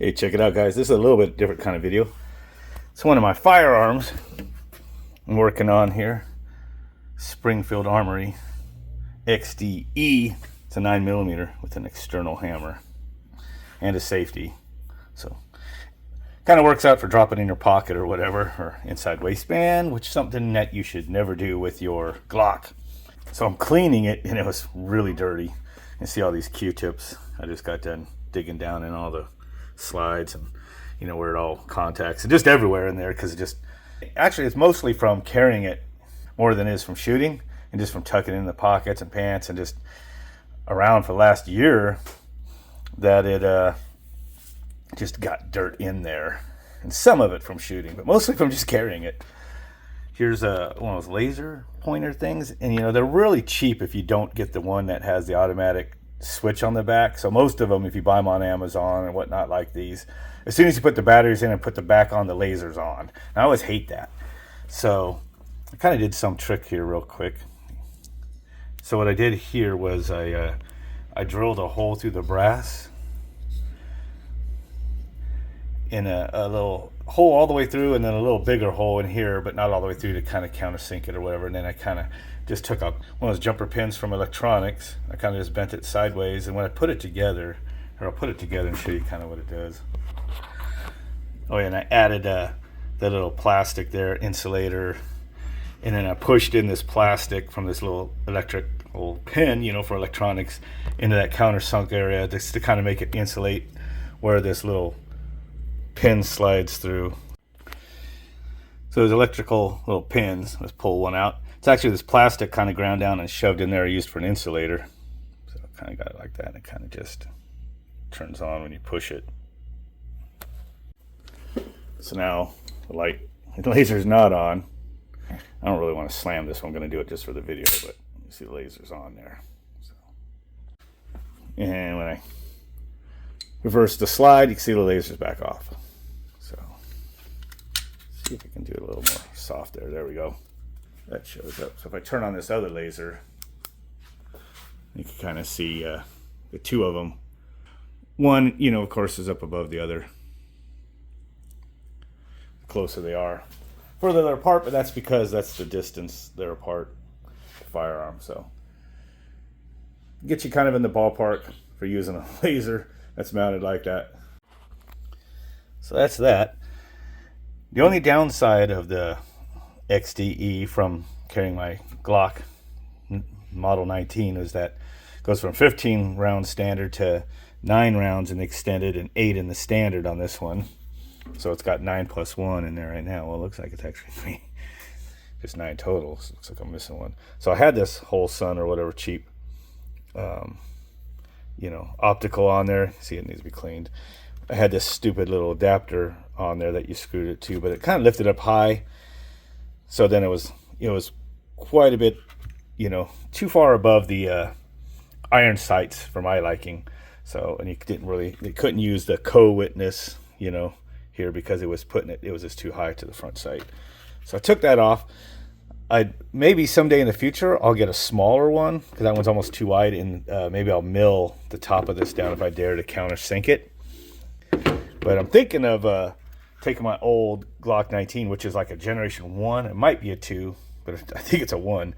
Hey, check it out, guys. This is a little bit different kind of video. It's one of my firearms I'm working on here. Springfield Armory XDe. It's a 9mm with an external hammer and a safety. So kind of works out for dropping in your pocket or whatever, or inside waistband, which is something that you should never do with your Glock. So I'm cleaning it, and it was really dirty. You see all these Q-tips. I just got done digging down in all the slides and where it all contacts and just everywhere in there, because it just actually it's mostly from carrying it more than it is from shooting, and just from tucking it in the pockets and pants and just around for the last year that it just got dirt in there, and some of it from shooting, but mostly from just carrying it. Here's one of those laser pointer things, and they're really cheap if you don't get the one that has the automatic switch on the back. So most of them, if you buy them on Amazon and whatnot like these, as soon as you put the batteries in and put the back on, the laser's on. And I always hate that. So I kind of did some trick here real quick. So what I did here was I drilled a hole through the brass in a little hole all the way through, and then a little bigger hole in here, but not all the way through, to kind of countersink it or whatever. And then I kind of just took up one of those jumper pins from electronics. I kind of just bent it sideways, and when I put it together, or I'll put it together and show you kind of what it does. Oh yeah, and I added that little plastic there, insulator, and then I pushed in this plastic from this little electrical pin, for electronics, into that countersunk area, just to kind of make it insulate where this little pin slides through. So there's electrical little pins. Let's pull one out. It's actually this plastic kind of ground down and shoved in there, used for an insulator. So I kind of got it like that, and it kind of just turns on when you push it. So now the laser's not on. I don't really want to slam this one. I'm going to do it just for the video, but you see the laser's on there. So. And when I reverse the slide, you can see the laser's back off. So see if I can do it a little more soft there. There we go. That shows up. So if I turn on this other laser, you can kind of see the two of them. One, of course, is up above the other. The closer they are. Further they're apart, but that's because that's the distance they're apart, the firearm. So get you kind of in the ballpark for using a laser that's mounted like that. So that's that. The only downside of the XDe from carrying my Glock Model 19 is that it goes from 15 round standard to 9 rounds in the extended and 8 in the standard on this one. So it's got 9 plus 1 in there right now. Well, it looks like it's actually just 9 total. So it looks like I'm missing one. So I had this whole Sun or whatever cheap optical on there. See, it needs to be cleaned. I had this stupid little adapter on there that you screwed it to, but it kind of lifted up high. So then it was quite a bit, too far above the iron sights for my liking. So, and they couldn't use the co-witness, here, because it was just too high to the front sight. So I took that off. Maybe someday in the future I'll get a smaller one, because that one's almost too wide, and maybe I'll mill the top of this down if I dare to countersink it. But I'm thinking of taking my old Glock 19, which is like a generation 1. It might be a 2, but I think it's a 1.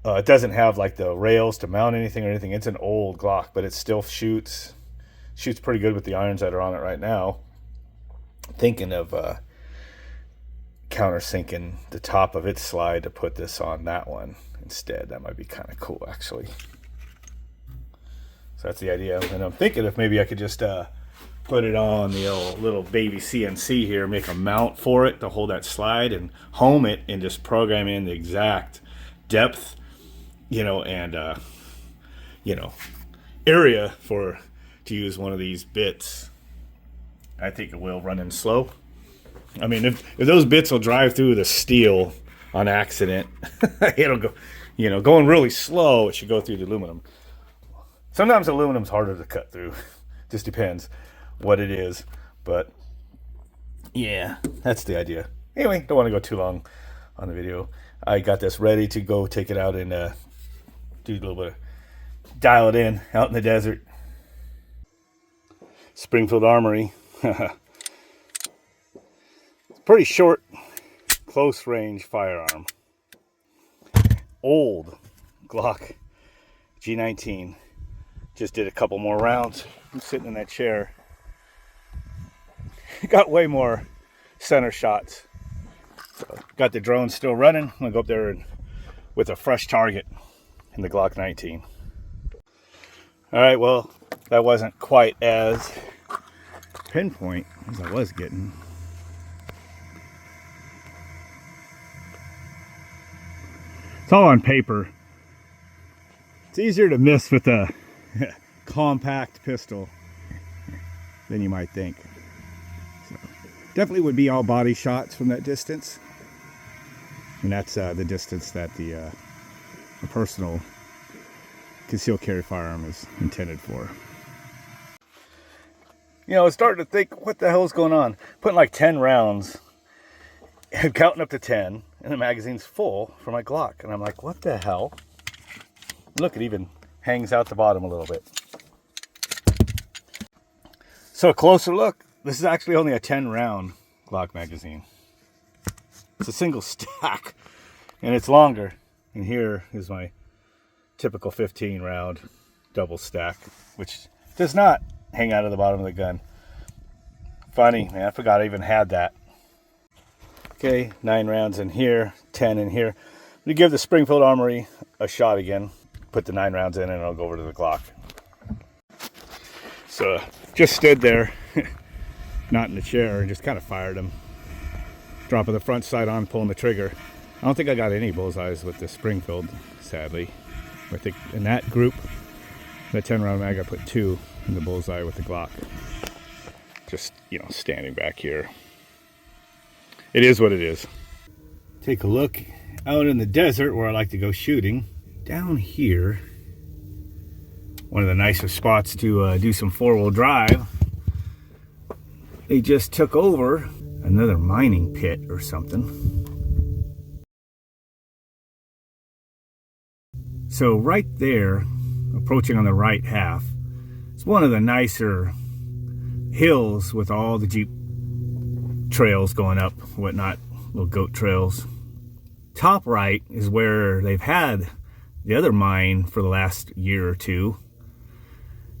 It doesn't have like the rails to mount anything or anything. It's an old Glock, but it still shoots pretty good with the irons that are on it right now. I'm thinking of countersinking the top of its slide to put this on that one instead. That might be kind of cool, actually. So that's the idea. And I'm thinking if maybe I could just put it on the little baby CNC here, make a mount for it to hold that slide, and home it and just program in the exact depth, and area to use one of these bits. I think it will run in slow. I mean, if those bits will drive through the steel on accident, it'll go, going really slow, it should go through the aluminum. Sometimes aluminum's harder to cut through. Just depends what it is. But yeah, that's the idea. Anyway, don't want to go too long on the video. I got this ready to go take it out and do a little bit of dial it in out in the desert. Springfield Armory Pretty short, close range firearm. Old Glock G19. Just did a couple more rounds. I'm sitting in that chair. Got way more center shots. So, got the drone still running. I'm gonna go up there with a fresh target in the Glock 19. All right, well, that wasn't quite as pinpoint as I was getting. It's all on paper. It's easier to miss with a compact pistol than you might think. So, definitely would be all body shots from that distance. And that's the distance that the personal concealed carry firearm is intended for. You know, I was starting to think, what the hell is going on? Putting like 10 rounds, counting up to 10, and the magazine's full for my Glock. And I'm like, what the hell? Look, it even hangs out the bottom a little bit. So a closer look, this is actually only a 10 round Glock magazine. It's a single stack, and it's longer. And here is my typical 15 round double stack, which does not hang out of the bottom of the gun. Funny, man, I forgot I even had that. Okay, 9 rounds in here, 10 in here. We give the Springfield Armory a shot again. Put the 9 rounds in and I'll go over to the Glock. So just stood there, not in the chair, and just kind of fired them. Dropping the front sight on, pulling the trigger. I don't think I got any bullseyes with the Springfield, sadly. I think in that group, that 10 round mag, I put 2 in the bullseye with the Glock. Just, you know, standing back here. It is what it is. Take a look out in the desert where I like to go shooting. Down here, one of the nicer spots to do some 4-wheel drive. They just took over another mining pit or something. So right there, approaching on the right half, it's one of the nicer hills with all the Jeep trails going up, whatnot, little goat trails. Top right is where they've had the other mine for the last year or two.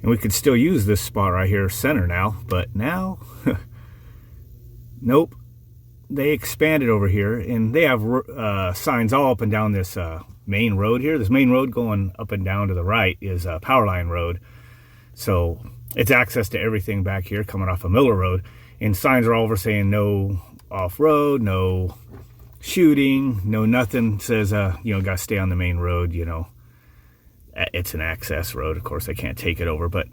And we could still use this spot right here, center now, but now, nope. They expanded over here, and they have signs all up and down this main road here. This main road going up and down to the right is Power Line Road. So it's access to everything back here coming off of Miller Road. And signs are all over saying no off-road, no shooting, no nothing. Says, you know, got to stay on the main road, you know. It's an access road. Of course, they can't take it over. But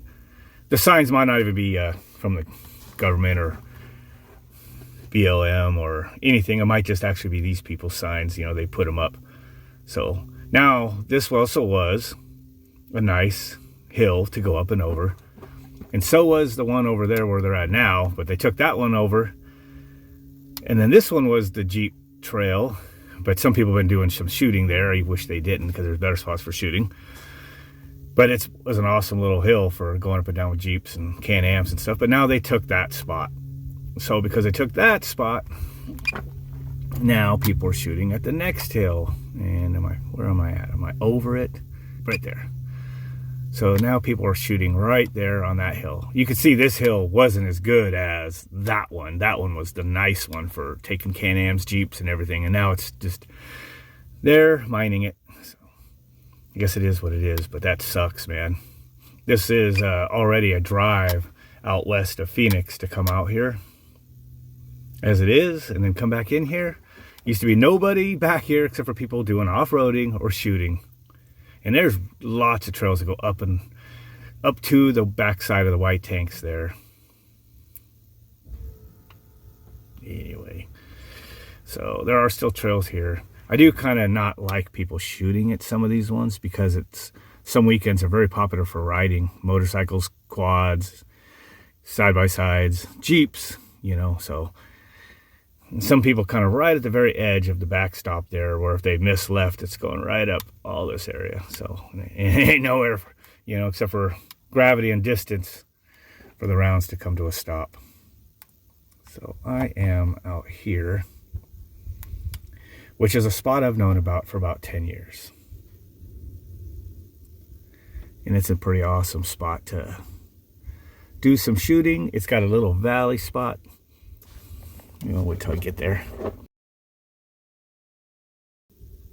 the signs might not even be from the government or BLM or anything. It might just actually be these people's signs. You know, they put them up. So now this also was a nice hill to go up and over. And so was the one over there where they're at now. But they took that one over. And then this one was the Jeep trail. But some people have been doing some shooting there. I wish they didn't, because there's better spots for shooting. But it was an awesome little hill for going up and down with Jeeps and Can-Ams and stuff. But now they took that spot. So because they took that spot, now people are shooting at the next hill. And where am I at? Am I over it? Right there. So now people are shooting right there on that hill. You can see this hill wasn't as good as that one. That one was the nice one for taking Can-Ams, Jeeps, and everything. And now it's just, they're mining it. So I guess it is what it is, but that sucks, man. This is already a drive out west of Phoenix to come out here as it is, and then come back in here. Used to be nobody back here except for people doing off-roading or shooting. And there's lots of trails that go up to the backside of the white tanks there. Anyway, so there are still trails here. I do kind of not like people shooting at some of these ones because some weekends are very popular for riding. Motorcycles, quads, side-by-sides, Jeeps, you know, so some people kind of right at the very edge of the backstop there, where if they miss left, it's going right up all this area. So it ain't nowhere, you know, except for gravity and distance for the rounds to come to a stop. So I am out here, which is a spot I've known about for about 10 years. And it's a pretty awesome spot to do some shooting. It's got a little valley spot. Wait till I get there.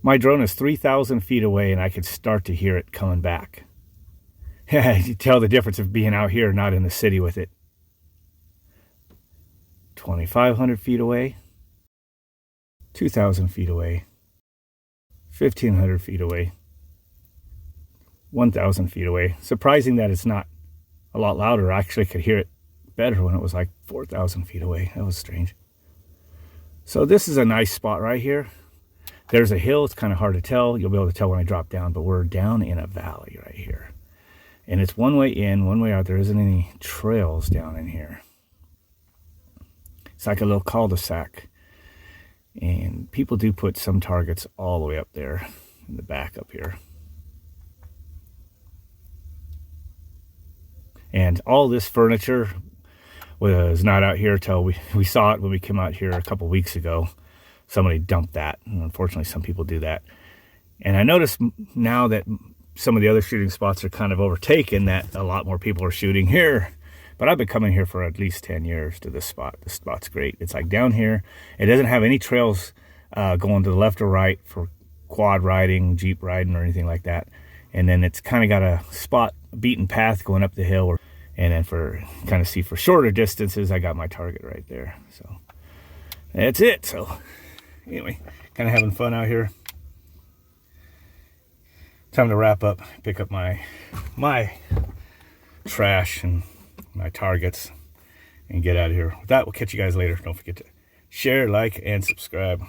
My drone is 3,000 feet away, and I could start to hear it coming back. Yeah, you tell the difference of being out here, not in the city with it. 2,500 feet away, 2,000 feet away, 1,500 feet away, 1,000 feet away. Surprising that it's not a lot louder. I actually could hear it better when it was like 4,000 feet away. That was strange. So this is a nice spot right here. There's a hill. It's kind of hard to tell. You'll be able to tell when I drop down, but we're down in a valley right here. And it's one way in, one way out. There isn't any trails down in here. It's like a little cul-de-sac. And people do put some targets all the way up there in the back up here. And all this furniture was not out here till we saw it when we came out here a couple weeks ago. Somebody dumped that, and unfortunately some people do that. And I notice now that some of the other shooting spots are kind of overtaken, that a lot more people are shooting here. But I've been coming here for at least 10 years to this spot. This spot's great. It's like down here. It doesn't have any trails going to the left or right for quad riding, Jeep riding, or anything like that. And then it's kind of got a spot, beaten path going up the hill. And then for kind of see for shorter distances, I got my target right there. So that's it. So anyway, kind of having fun out here. Time to wrap up, pick up my trash and my targets and get out of here. With that, we'll catch you guys later. Don't forget to share, like, and subscribe.